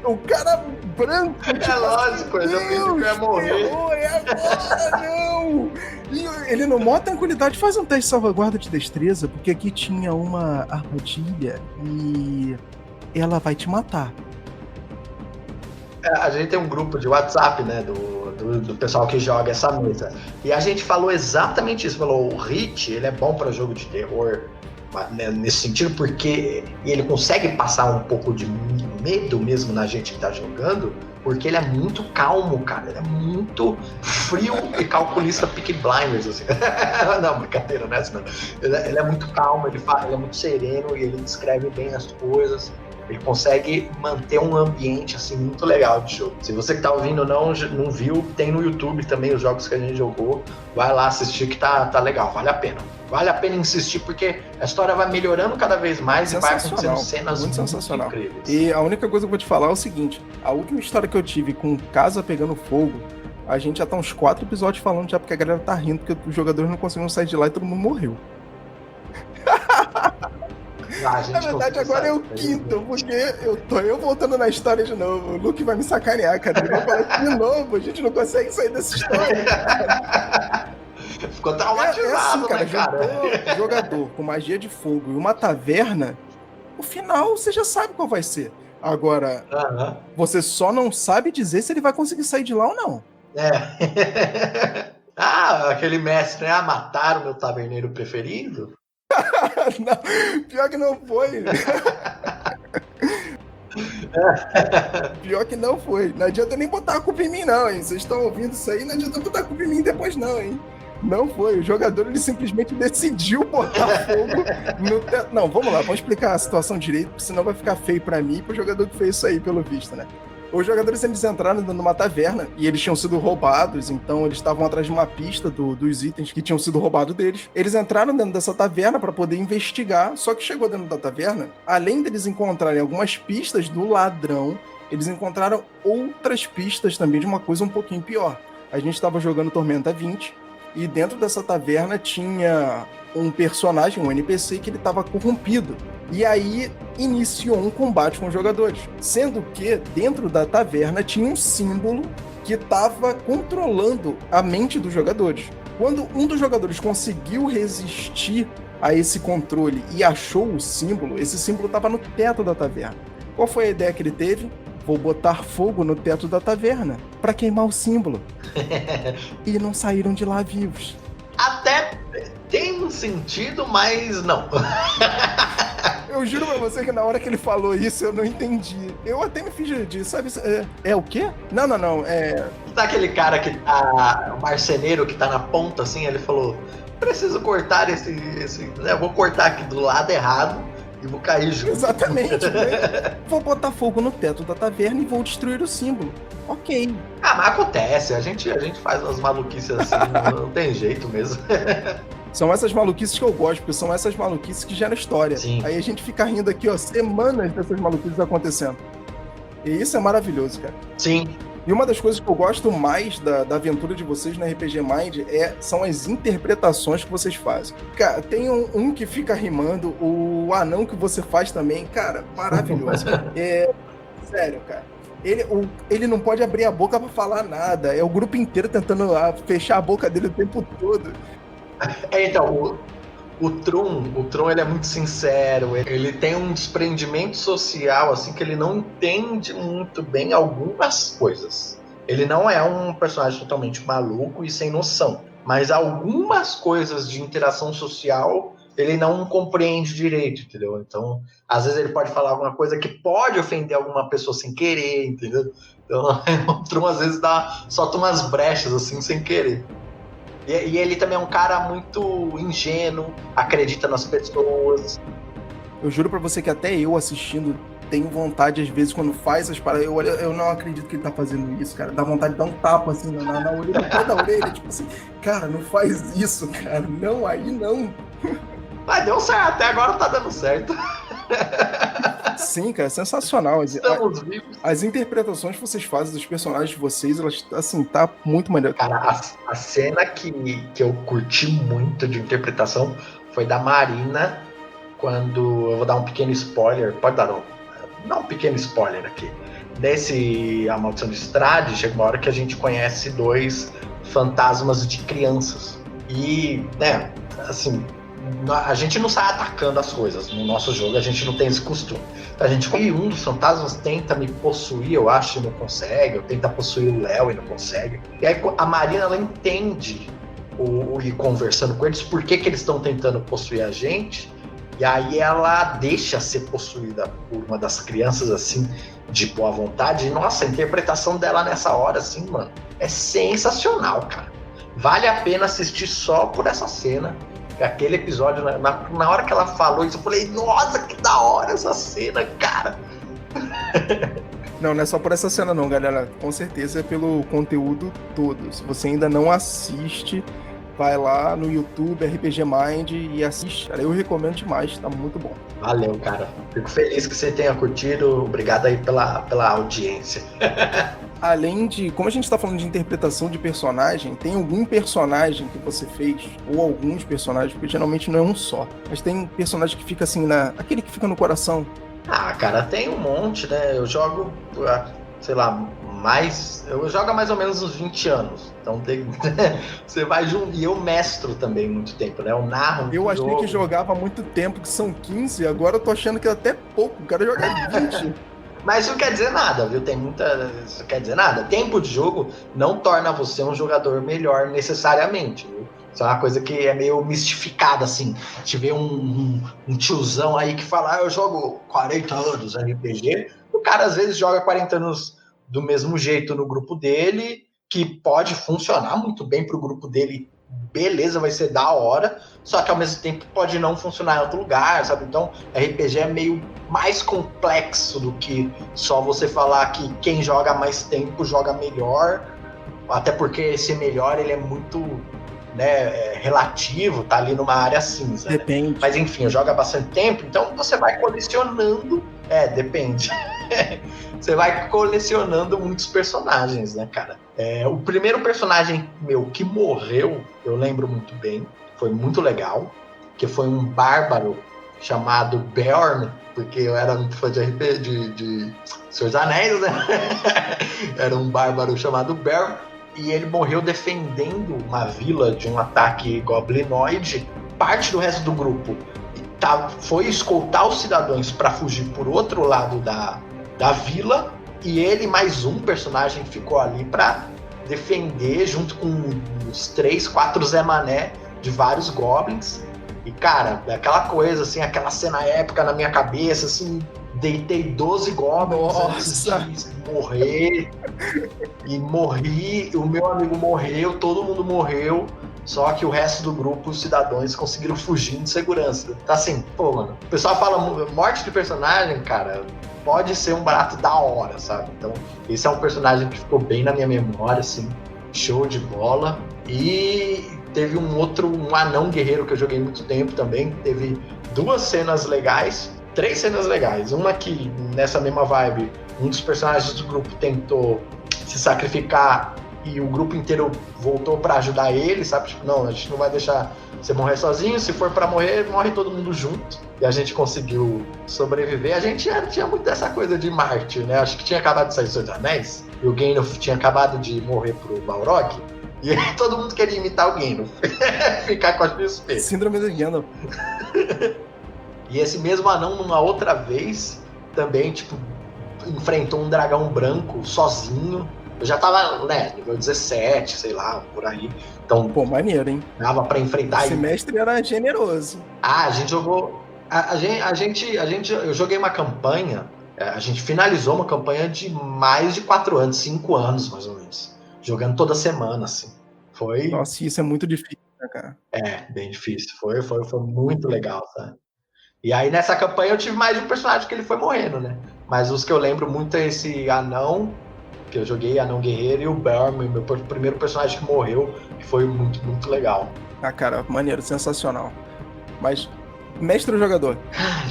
o cara branco... É lógico, eu já pensei que ia morrer. Agora, não! E ele, no maior tranquilidade, faz um teste de salvaguarda de destreza, porque aqui tinha uma armadilha e ela vai te matar. A gente tem um grupo de WhatsApp, né, do pessoal que joga essa mesa. E a gente falou exatamente isso. Falou, o Hit, ele é bom para jogo de terror, né, nesse sentido, porque ele consegue passar um pouco de medo mesmo na gente que tá jogando, porque ele é muito calmo, cara. Ele é muito frio e calculista Peaky Blinders, assim. Não, brincadeira, né? Ele é muito calmo, ele é muito sereno e ele descreve bem as coisas. Ele consegue manter um ambiente, assim, muito legal de jogo. Se você que tá ouvindo não viu, tem no YouTube também os jogos que a gente jogou. Vai lá assistir que tá legal, vale a pena. Vale a pena insistir porque a história vai melhorando cada vez mais e vai acontecendo cenas muito incríveis. E a única coisa que eu vou te falar é o seguinte, a última história que eu tive com casa pegando fogo, a gente já tá uns 4 episódios falando já porque a galera tá rindo porque os jogadores não conseguiram sair de lá e todo mundo morreu. A gente Na verdade, agora é o quinto, porque eu voltando na história de novo. O Luke vai me sacanear, cara. Ele vai falar de novo, a gente não consegue sair dessa história. Ficou traumatizado, assim, cara, né, cara? Jogador com magia de fogo e uma taverna, o final você já sabe qual vai ser. Agora, você só não sabe dizer se ele vai conseguir sair de lá ou não. É. Aquele mestre, né? Mataram o meu taverneiro preferido? Não, pior que não foi. Pior que não foi. Não adianta nem botar a culpa em mim, não, hein? Vocês estão ouvindo isso aí, não adianta botar a culpa em mim depois, não, hein? Não foi. O jogador, ele simplesmente decidiu botar fogo no teto. Não, vamos lá, vamos explicar a situação direito, senão vai ficar feio pra mim e pro jogador que fez isso aí, pelo visto, né? Os jogadores, eles entraram numa taverna e eles tinham sido roubados, então eles estavam atrás de uma pista dos itens que tinham sido roubados deles. Eles entraram dentro dessa taverna para poder investigar, só que chegou dentro da taverna, além deles encontrarem algumas pistas do ladrão, eles encontraram outras pistas também de uma coisa um pouquinho pior. A gente estava jogando Tormenta 20 e dentro dessa taverna tinha um personagem, um NPC, que ele estava corrompido. E aí iniciou um combate com os jogadores. Sendo que dentro da taverna tinha um símbolo que estava controlando a mente dos jogadores. Quando um dos jogadores conseguiu resistir a esse controle e achou o símbolo, esse símbolo estava no teto da taverna. Qual foi a ideia que ele teve? Vou botar fogo no teto da taverna para queimar o símbolo. E não saíram de lá vivos. Até tem um sentido, mas não. Eu juro pra você que na hora que ele falou isso, eu não entendi. Eu até me fiz de sabe? É o quê? Não. Tá aquele cara que tá. O marceneiro que tá na ponta, assim, ele falou: preciso cortar esse. Né, vou cortar aqui do lado errado e vou cair junto. Exatamente. Né? Vou botar fogo no teto da taverna e vou destruir o símbolo. Ok. Mas acontece, a gente faz umas maluquices assim, não tem jeito mesmo. São essas maluquices que eu gosto, porque são essas maluquices que geram história. Sim. Aí a gente fica rindo aqui, ó, semanas dessas maluquices acontecendo. E isso é maravilhoso, cara. Sim. E uma das coisas que eu gosto mais da aventura de vocês no RPG Mind são as interpretações que vocês fazem. Cara, tem um que fica rimando, o anão que você faz também, cara, maravilhoso. Sério, cara. Ele não pode abrir a boca pra falar nada. É o grupo inteiro tentando fechar a boca dele o tempo todo. Então, o Tron, ele é muito sincero, ele tem um desprendimento social, assim, que ele não entende muito bem algumas coisas. Ele não é um personagem totalmente maluco e sem noção, mas algumas coisas de interação social ele não compreende direito, entendeu? Então, às vezes ele pode falar alguma coisa que pode ofender alguma pessoa sem querer, entendeu? Então, o Tron às vezes solta umas brechas, assim, sem querer. E ele também é um cara muito ingênuo, acredita nas pessoas. Eu juro pra você que até eu assistindo tenho vontade, às vezes, quando faz as paradas, eu não acredito que ele tá fazendo isso, cara. Dá vontade de dar um tapa, assim, na orelha, no pé da orelha, tipo assim, cara, não faz isso, cara. Não, aí não. Mas deu certo, até agora tá dando certo. Sim, cara, sensacional. Estamos vivos. As interpretações que vocês fazem dos personagens de vocês, elas, assim, tá muito maneiro. Cara, a cena que eu curti muito de interpretação foi da Marina, quando... Eu vou dar um pequeno spoiler, pode dar um pequeno spoiler aqui. Nesse A Maldição de Estrade, chega uma hora que a gente conhece 2 fantasmas de crianças. E, né, assim... A gente não sai atacando as coisas no nosso jogo, a gente não tem esse costume. E um dos fantasmas tenta me possuir, eu acho, e não consegue, ou tenta possuir o Léo e não consegue. E aí a Marina, ela entende, e conversando com eles, por que eles estão tentando possuir a gente, e aí ela deixa ser possuída por uma das crianças, assim, de boa vontade. E, nossa, a interpretação dela nessa hora, assim, mano, é sensacional, cara. Vale a pena assistir só por essa cena. Aquele episódio, na hora que ela falou isso, eu falei, nossa, que da hora essa cena, cara. Não é só por essa cena não, galera. Com certeza é pelo conteúdo todo. Se você ainda não assiste, vai lá no YouTube, RPG Mind, e assiste. Cara, eu recomendo demais, tá muito bom. Valeu, cara. Fico feliz que você tenha curtido. Obrigado aí pela audiência. além de, como a gente tá falando de interpretação de personagem, tem algum personagem que você fez, ou alguns personagens, porque geralmente não é um só, mas tem personagem que fica assim, aquele que fica no coração? Ah, cara, tem um monte, né? Eu jogo, sei lá, eu jogo há mais ou menos uns 20 anos. Então você vai junto. E eu mestro também muito tempo, né? Eu narro. Eu achei que jogava há muito tempo, que são 15, agora eu tô achando que é até pouco. O cara joga 20. Mas isso não quer dizer nada, viu? Isso não quer dizer nada. Tempo de jogo não torna você um jogador melhor necessariamente, viu? Isso é uma coisa que é meio mistificada, assim. Te vê um tiozão aí que fala, eu jogo 40 anos RPG. O cara, às vezes, joga 40 anos do mesmo jeito no grupo dele, que pode funcionar muito bem pro grupo dele. Beleza, vai ser da hora. Só que, ao mesmo tempo, pode não funcionar em outro lugar, sabe? Então, RPG é meio mais complexo do que só você falar que quem joga mais tempo joga melhor. Até porque esse melhor, ele é muito... né, relativo, tá ali numa área cinza. Depende. Né? Mas enfim, joga bastante tempo, então você vai colecionando. Depende. Você vai colecionando muitos personagens, né, cara? O primeiro personagem meu que morreu, eu lembro muito bem, foi muito legal, que foi um bárbaro chamado Beorn, porque eu era muito fã de RPG, de Senhor dos Anéis, né? Era um bárbaro chamado Beorn. E ele morreu defendendo uma vila de um ataque goblinoide. Parte do resto do grupo foi escoltar os cidadãos para fugir por outro lado da vila. E ele, mais um personagem, ficou ali para defender, junto com os 3, 4 Zé Mané de vários goblins. E, cara, aquela coisa, assim, aquela cena épica na minha cabeça, assim... Deitei 12 goblins antes de morrer. E morri, o meu amigo morreu, todo mundo morreu. Só que o resto do grupo, os cidadãos, conseguiram fugir de segurança. Tá assim, pô, mano. O pessoal fala morte de personagem, cara, pode ser um barato da hora, sabe? Então, esse é um personagem que ficou bem na minha memória, assim. Show de bola. E teve um anão guerreiro que eu joguei muito tempo também. Teve 2 cenas legais. 3 cenas legais. Uma que, nessa mesma vibe, um dos personagens do grupo tentou se sacrificar e o grupo inteiro voltou pra ajudar ele, sabe? Tipo, não, a gente não vai deixar você morrer sozinho, se for pra morrer, morre todo mundo junto. E a gente conseguiu sobreviver. A gente tinha muito dessa coisa de mártir, né? Acho que tinha acabado de sair Senhor dos Anéis, e o Gandalf tinha acabado de morrer pro Balrog, e todo mundo queria imitar o Gandalf. Ficar com a XP. Síndrome do Gandalf. E esse mesmo anão, numa outra vez, também, tipo, enfrentou um dragão branco sozinho. Eu já tava, né, nível 17, sei lá, por aí. Então, pô, maneiro, hein? Dava pra enfrentar. Esse mestre era generoso. A gente jogou... Eu joguei uma campanha, a gente finalizou uma campanha de mais de 4 anos, 5 anos, mais ou menos. Jogando toda semana, assim. Foi... Nossa, isso é muito difícil, né, cara? Bem difícil. Foi muito legal, sabe? E aí, nessa campanha, eu tive mais de um personagem que ele foi morrendo, né? Mas os que eu lembro muito é esse anão, que eu joguei, anão guerreiro, e o Beorn, meu primeiro personagem que morreu, que foi muito, muito legal. Ah, cara, maneiro, sensacional. Mas, mestre ou jogador?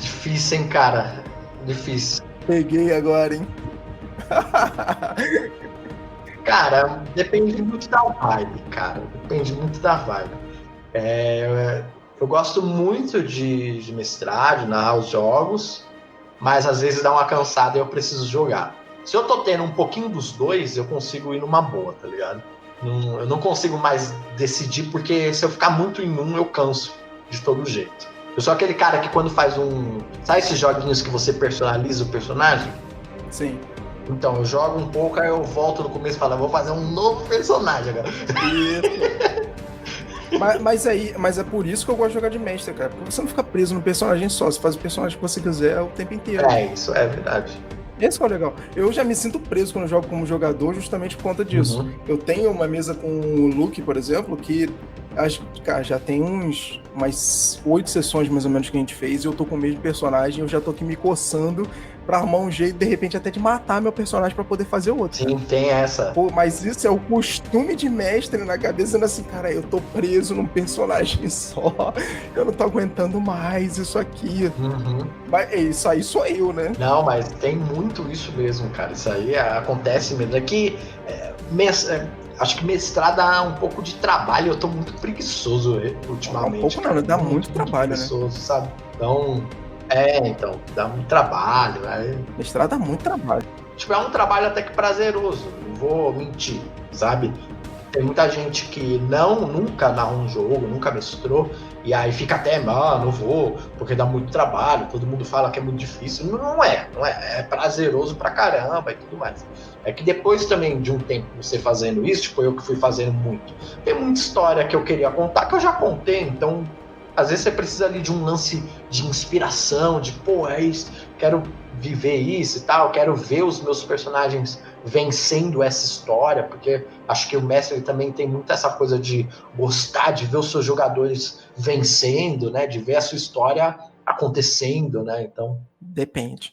Difícil, hein, cara? Difícil. Peguei agora, hein? Cara, depende muito da vibe, cara. Depende muito da vibe. Eu gosto muito de mestrar, de narrar os jogos, mas às vezes dá uma cansada e eu preciso jogar. Se eu tô tendo um pouquinho dos dois, eu consigo ir numa boa, tá ligado? Eu não consigo mais decidir, porque se eu ficar muito em um, eu canso de todo jeito. Eu sou aquele cara que quando faz sabe esses joguinhos que você personaliza o personagem? Sim. Então, eu jogo um pouco, aí eu volto no começo e falo, vou fazer um novo personagem agora. Mas é por isso que eu gosto de jogar de mestre, cara. Porque você não fica preso no personagem só. Você faz o personagem que você quiser o tempo inteiro. Isso é verdade. Esse que é o legal. Eu já me sinto preso quando eu jogo como jogador justamente por conta disso. Uhum. Eu tenho uma mesa com o Luke, por exemplo, que cara, já tem umas 8 sessões mais ou menos que a gente fez e eu tô com o mesmo personagem, eu já tô aqui me coçando pra arrumar um jeito, de repente, até de matar meu personagem pra poder fazer outro. Sim, tem essa. Pô, mas isso é o costume de mestre na cabeça, dizendo assim, cara, eu tô preso num personagem só, eu não tô aguentando mais isso aqui. Mas isso aí sou eu, né? Não, mas tem muito isso mesmo, cara. Isso aí acontece mesmo. É que acho que mestrar dá um pouco de trabalho. Eu tô muito preguiçoso ultimamente. Um pouco não, dá muito trabalho, preguiçoso, né? Sabe? Então, dá muito trabalho. Mestrar dá muito trabalho. Tipo, é um trabalho até que prazeroso, não vou mentir, sabe? Tem muita gente que nunca narrou um jogo, nunca mestrou, e aí fica até, não vou, porque dá muito trabalho, todo mundo fala que é muito difícil. Não é, é prazeroso pra caramba e tudo mais. É que depois também de um tempo você fazendo isso, tipo, eu que fui fazendo muito, tem muita história que eu queria contar que eu já contei, então às vezes você precisa ali de um lance de inspiração, de, é isso, quero viver isso e tal, quero ver os meus personagens vencendo essa história, porque acho que o mestre também tem muito essa coisa de gostar de ver os seus jogadores vencendo, né, de ver a sua história acontecendo, né, então... Depende.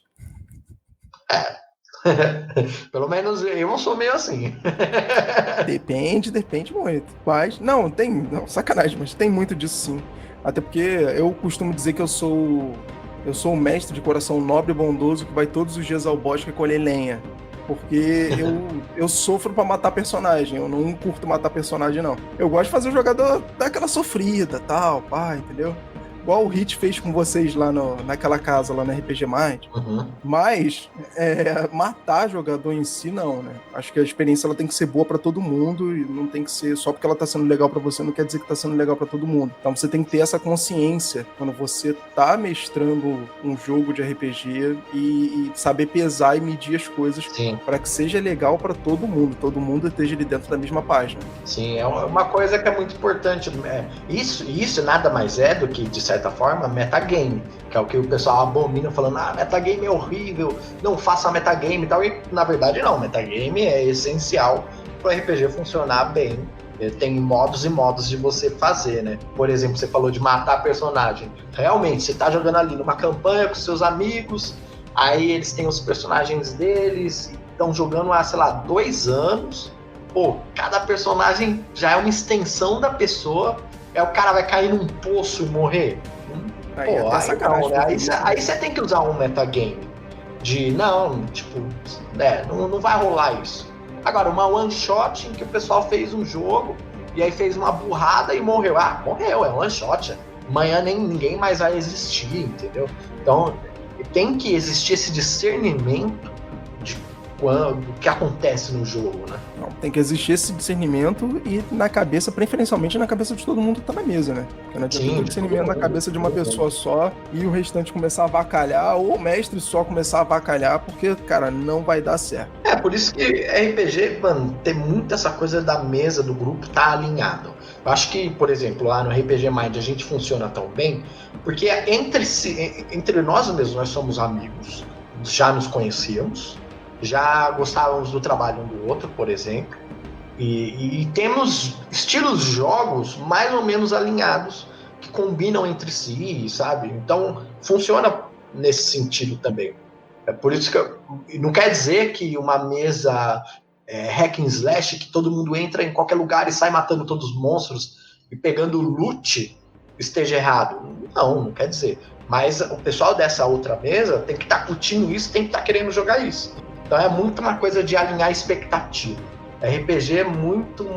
Pelo menos eu não sou meio assim. Depende muito. Mas, não, sacanagem, mas tem muito disso sim. Até porque eu costumo dizer que eu sou o mestre de coração nobre e bondoso que vai todos os dias ao bosque colher lenha. Porque eu sofro pra matar personagem, eu não curto matar personagem, não. Eu gosto de fazer o jogador dar aquela sofrida, tal, pá, entendeu? Igual o Hit fez com vocês lá naquela casa, lá no RPG Mind. Mas matar jogador em si, não, né? Acho que a experiência ela tem que ser boa pra todo mundo e não tem que ser só porque ela tá sendo legal pra você, não quer dizer que tá sendo legal pra todo mundo. Então você tem que ter essa consciência quando você tá mestrando um jogo de RPG e saber pesar e medir as coisas para que seja legal pra todo mundo esteja ali dentro da mesma página. Sim, é uma coisa que é muito importante. Isso nada mais é do que, de certa forma, metagame, que é o que o pessoal abomina falando, metagame é horrível, não faça metagame e tal, e na verdade não, metagame é essencial para o RPG funcionar bem. Tem modos e modos de você fazer, né? Por exemplo, você falou de matar personagem. Realmente, você tá jogando ali numa campanha com seus amigos, aí eles têm os personagens deles, estão jogando há, 2 anos, cada personagem já é uma extensão da pessoa, o cara vai cair num poço e morrer. Aí você tem que usar um metagame. Não vai rolar isso. Agora, uma one shot em que o pessoal fez um jogo e aí fez uma burrada e morreu. Morreu, é one shot. Amanhã ninguém mais vai existir, entendeu? Então, tem que existir esse discernimento do que acontece no jogo, né? Não, tem que existir esse discernimento e preferencialmente na cabeça de todo mundo que tá na mesa, né? Porque não adianta ter discernimento na cabeça de uma pessoa só e o restante começar a avacalhar, ou o mestre só começar a avacalhar, porque, cara, não vai dar certo. Por isso que RPG, mano, tem muito essa coisa da mesa, do grupo, tá alinhado. Eu acho que, por exemplo, lá no RPG Mind a gente funciona tão bem, porque entre nós mesmos, nós somos amigos, já nos conhecíamos, já gostávamos do trabalho um do outro, por exemplo, e temos estilos de jogos mais ou menos alinhados, que combinam entre si, sabe? Então, funciona nesse sentido também. É por isso que não quer dizer que uma mesa hack and slash, que todo mundo entra em qualquer lugar e sai matando todos os monstros e pegando loot, esteja errado. Não quer dizer. Mas o pessoal dessa outra mesa tem que estar curtindo isso, tem que estar querendo jogar isso. Então é muito uma coisa de alinhar expectativa. RPG é muito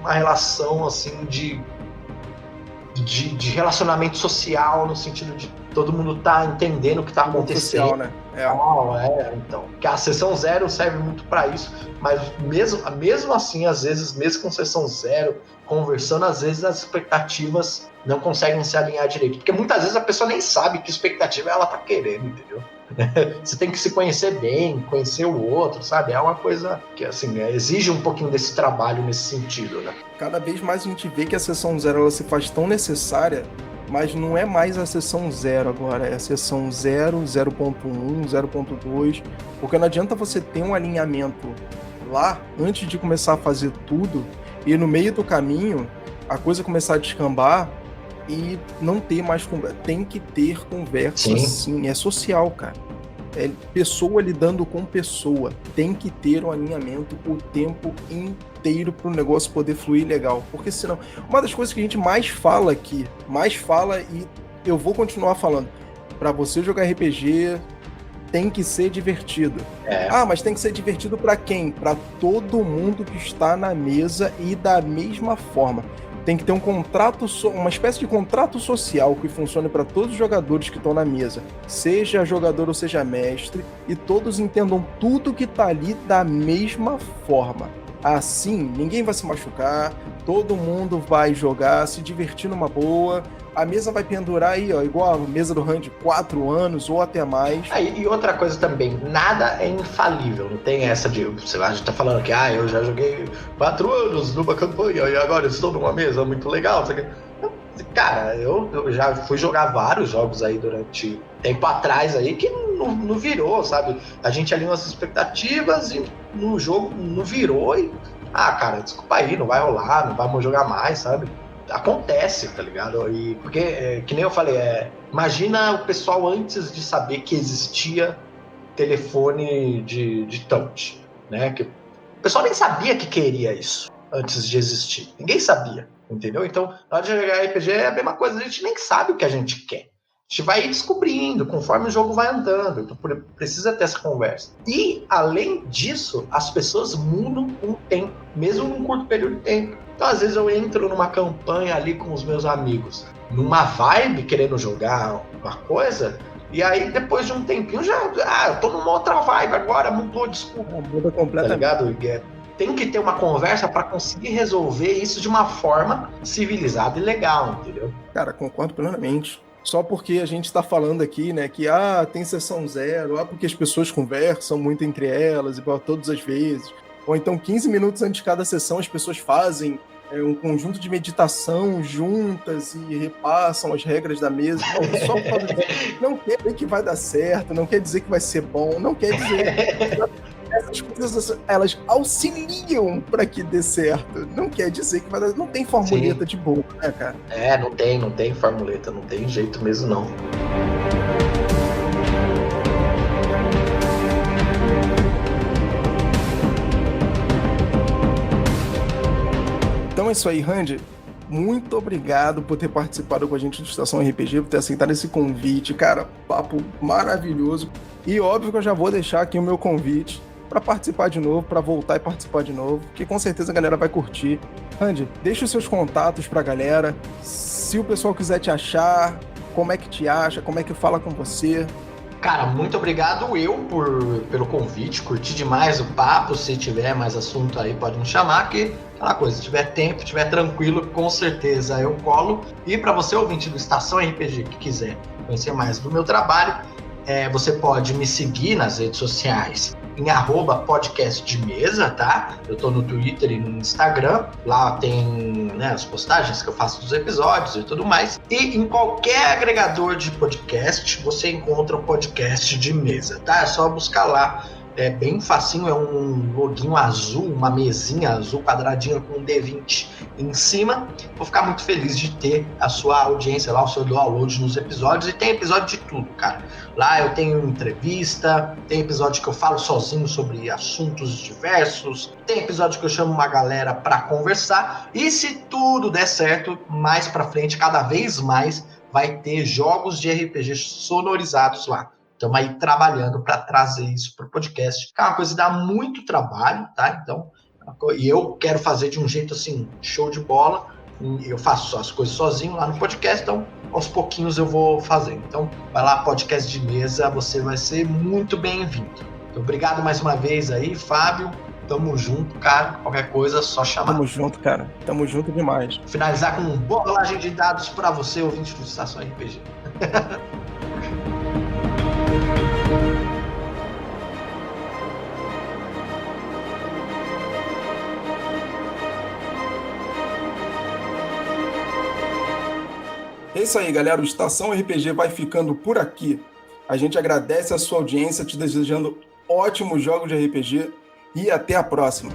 uma relação assim de relacionamento social, no sentido de todo mundo tá entendendo o que tá acontecendo. Social, né? Então. Que a sessão 0 serve muito para isso, mas mesmo assim, às vezes, mesmo com sessão 0, conversando, às vezes as expectativas não conseguem se alinhar direito. Porque muitas vezes a pessoa nem sabe que expectativa ela tá querendo, entendeu? Você tem que se conhecer bem, conhecer o outro, sabe? É uma coisa que, assim, exige um pouquinho desse trabalho nesse sentido, né? Cada vez mais a gente vê que a sessão 0 ela se faz tão necessária, mas não é mais a sessão 0 agora, é a sessão 0, 0.1, 0.2, porque não adianta você ter um alinhamento lá antes de começar a fazer tudo e no meio do caminho a coisa começar a descambar e não ter mais conversa. Tem que ter conversa, sim. É social, cara. É pessoa lidando com pessoa. Tem que ter um alinhamento o tempo inteiro para o negócio poder fluir legal. Porque senão, uma das coisas que a gente mais fala aqui, e eu vou continuar falando, para você jogar RPG, tem que ser divertido. Mas tem que ser divertido para quem? Para todo mundo que está na mesa e da mesma forma. Tem que ter um contrato, uma espécie de contrato social que funcione para todos os jogadores que estão na mesa, seja jogador ou seja mestre, e todos entendam tudo que está ali da mesma forma. Assim, ninguém vai se machucar, todo mundo vai jogar, se divertir numa boa. A mesa vai pendurar aí, ó, igual a mesa do Hand, 4 anos ou até mais. E outra coisa também, nada é infalível, não tem essa de, sei lá, a gente tá falando que eu já joguei 4 anos numa campanha e agora estou numa mesa muito legal. Cara, eu já fui jogar vários jogos aí durante tempo atrás aí que não virou, sabe? A gente alinhou as expectativas e no jogo não virou e, cara, desculpa aí, não vai rolar, não vamos jogar mais, sabe? Acontece, tá ligado? E porque, que nem eu falei, imagina o pessoal antes de saber que existia telefone de touch, né? Que o pessoal nem sabia que queria isso antes de existir. Ninguém sabia, entendeu? Então, na hora de jogar RPG é a mesma coisa, a gente nem sabe o que a gente quer. A gente vai descobrindo conforme o jogo vai andando, então precisa ter essa conversa. E, além disso, as pessoas mudam com o tempo, mesmo num curto período de tempo. Então, às vezes eu entro numa campanha ali com os meus amigos, numa vibe, querendo jogar uma coisa, e aí depois de um tempinho eu tô numa outra vibe agora, mudou, desculpa. Muda completamente. Tá ligado? Tem que ter uma conversa para conseguir resolver isso de uma forma civilizada e legal, entendeu? Cara, concordo plenamente. Só porque a gente está falando aqui, né, que tem sessão zero, porque as pessoas conversam muito entre elas, igual todas as vezes. Ou então 15 minutos antes de cada sessão as pessoas fazem um conjunto de meditação juntas e repassam as regras da mesa. Não, só por causa disso. Não quer dizer que vai dar certo, não quer dizer que vai ser bom, não quer dizer... Essas coisas, elas auxiliam para que dê certo. Não quer dizer que vai dar... Não tem formuleta de boa, né, cara? Não tem formuleta, não tem jeito mesmo, não. Então é isso aí, Randy. Muito obrigado por ter participado com a gente do Estação RPG, por ter aceitado esse convite. Cara, papo maravilhoso. E óbvio que eu já vou deixar aqui o meu convite para participar de novo, para voltar e participar de novo, que com certeza a galera vai curtir. Randy, deixa os seus contatos pra galera. Se o pessoal quiser te achar, como é que te acha, como é que fala com você. Cara, muito obrigado pelo convite, curti demais o papo. Se tiver mais assunto aí, pode me chamar, que aquela coisa, se tiver tempo, tiver tranquilo, com certeza eu colo. E para você, ouvinte do Estação RPG, que quiser conhecer mais do meu trabalho, você pode me seguir nas redes sociais em @podcastdemesa, tá? Eu tô no Twitter e no Instagram, lá tem as postagens que eu faço dos episódios e tudo mais. E em qualquer agregador de podcast, você encontra o podcast de mesa, tá? É só buscar lá. É bem facinho, é um loginho azul, uma mesinha azul quadradinha com um D20 em cima. Vou ficar muito feliz de ter a sua audiência lá, o seu download nos episódios. E tem episódio de tudo, cara. Lá eu tenho entrevista, tem episódio que eu falo sozinho sobre assuntos diversos, tem episódio que eu chamo uma galera pra conversar. E se tudo der certo, mais pra frente, cada vez mais, vai ter jogos de RPG sonorizados lá. Estamos aí trabalhando para trazer isso para o podcast, que é uma coisa que dá muito trabalho, tá? Então, e eu quero fazer de um jeito assim, show de bola. Eu faço as coisas sozinho lá no podcast, então aos pouquinhos eu vou fazendo. Então, vai lá, podcast de mesa, você vai ser muito bem-vindo. Então, obrigado mais uma vez aí, Fábio. Tamo junto, cara. Qualquer coisa, só chamar. Tamo junto, cara. Tamo junto demais. Finalizar com uma boa rolagem de dados para você, ouvinte do Estação RPG. É isso aí, galera. O Estação RPG vai ficando por aqui. A gente agradece a sua audiência, te desejando ótimos jogos de RPG e até a próxima.